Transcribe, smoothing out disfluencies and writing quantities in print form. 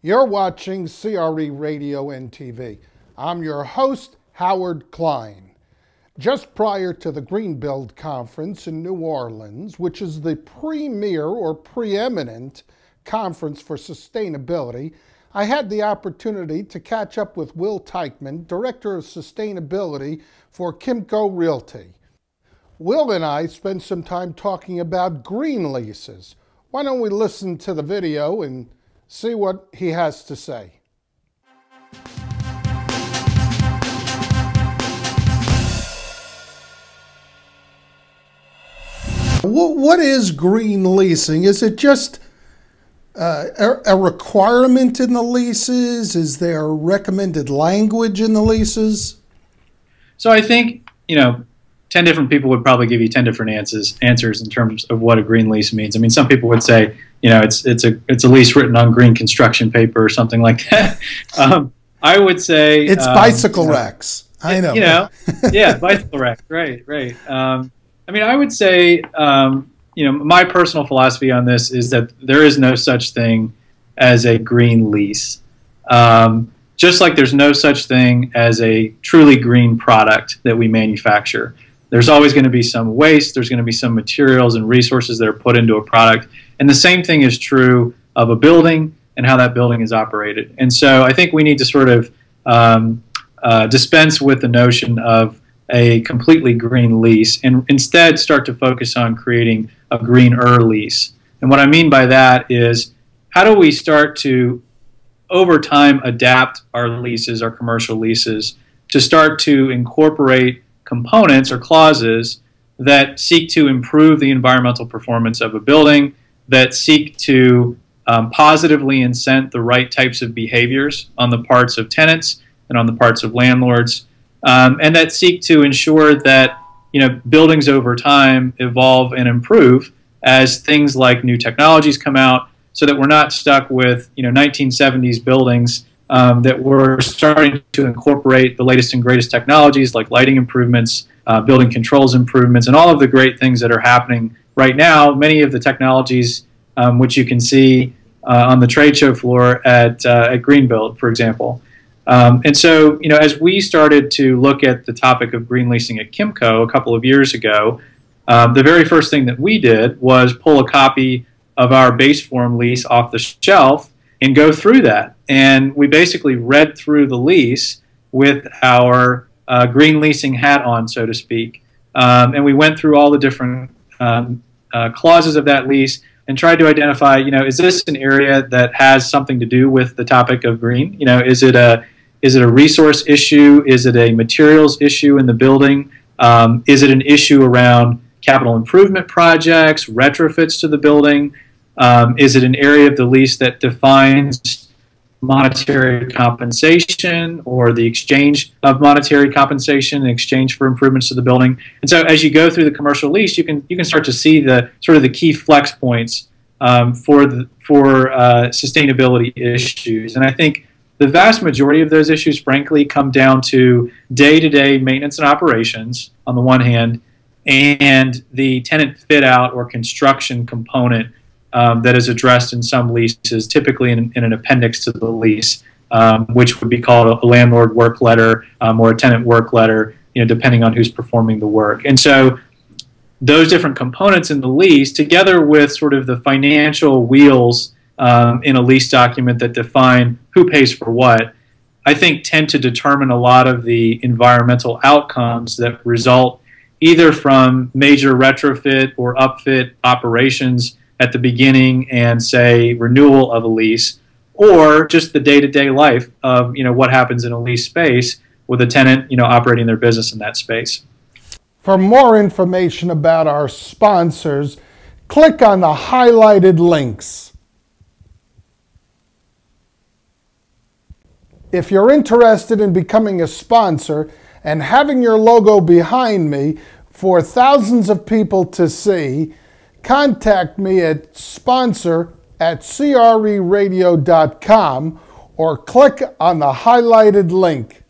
You're watching CRE Radio and TV. I'm your host, Howard Klein. Just prior to the Greenbuild conference in New Orleans, which is the premier or preeminent conference for sustainability, I had the opportunity to catch up with Will Teichman, Director of Sustainability for Kimco Realty. Will and I spent some time talking about green leases. Why don't we listen to the video and see what he has to say. What is green leasing? Is it just a requirement in the leases? Is there recommended language in the leases? So I think, 10 different people would probably give you 10 different answers in terms of what a green lease means. I mean, some people would say, it's a lease written on green construction paper or something like that. I would say it's bicycle racks. I know. Yeah, bicycle racks. Right. I would say, my personal philosophy on this is that there is no such thing as a green lease. Just like there's no such thing as a truly green product that we manufacture. There's always going to be some waste. There's going to be some materials and resources that are put into a product. And the same thing is true of a building and how that building is operated. And so I think we need to sort of dispense with the notion of a completely green lease and instead start to focus on creating a greener lease. And what I mean by that is, how do we start to, over time, adapt our leases, our commercial leases, to start to incorporate components or clauses that seek to improve the environmental performance of a building, that seek to positively incent the right types of behaviors on the parts of tenants and on the parts of landlords, and that seek to ensure that buildings over time evolve and improve as things like new technologies come out, so that we're not stuck with 1970s buildings that we're starting to incorporate the latest and greatest technologies like lighting improvements, building controls improvements, and all of the great things that are happening right now. Many of the technologies which you can see on the trade show floor at Greenbuild, for example. And so, as we started to look at the topic of green leasing at Kimco a couple of years ago, the very first thing that we did was pull a copy of our base form lease off the shelf and go through that. And we basically read through the lease with our green leasing hat on, so to speak. And we went through all the different clauses of that lease and tried to identify, is this an area that has something to do with the topic of green? Is it a resource issue? Is it a materials issue in the building? Is it an issue around capital improvement projects, retrofits to the building? Is it an area of the lease that defines monetary compensation or the exchange of monetary compensation in exchange for improvements to the building? And so as you go through the commercial lease, you can start to see the sort of the key flex points for sustainability issues. And I think the vast majority of those issues, frankly, come down to day-to-day maintenance and operations on the one hand, and the tenant fit-out or construction component that is addressed in some leases, typically in an appendix to the lease, which would be called a landlord work letter or a tenant work letter, depending on who's performing the work. And so those different components in the lease, together with sort of the financial wheels in a lease document that define who pays for what, I think tend to determine a lot of the environmental outcomes that result either from major retrofit or upfit operations at the beginning and, say, renewal of a lease, or just the day-to-day life of what happens in a lease space with a tenant operating their business in that space. For more information about our sponsors, click on the highlighted links. If you're interested in becoming a sponsor and having your logo behind me for thousands of people to see, contact me at sponsor@creradio.com or click on the highlighted link.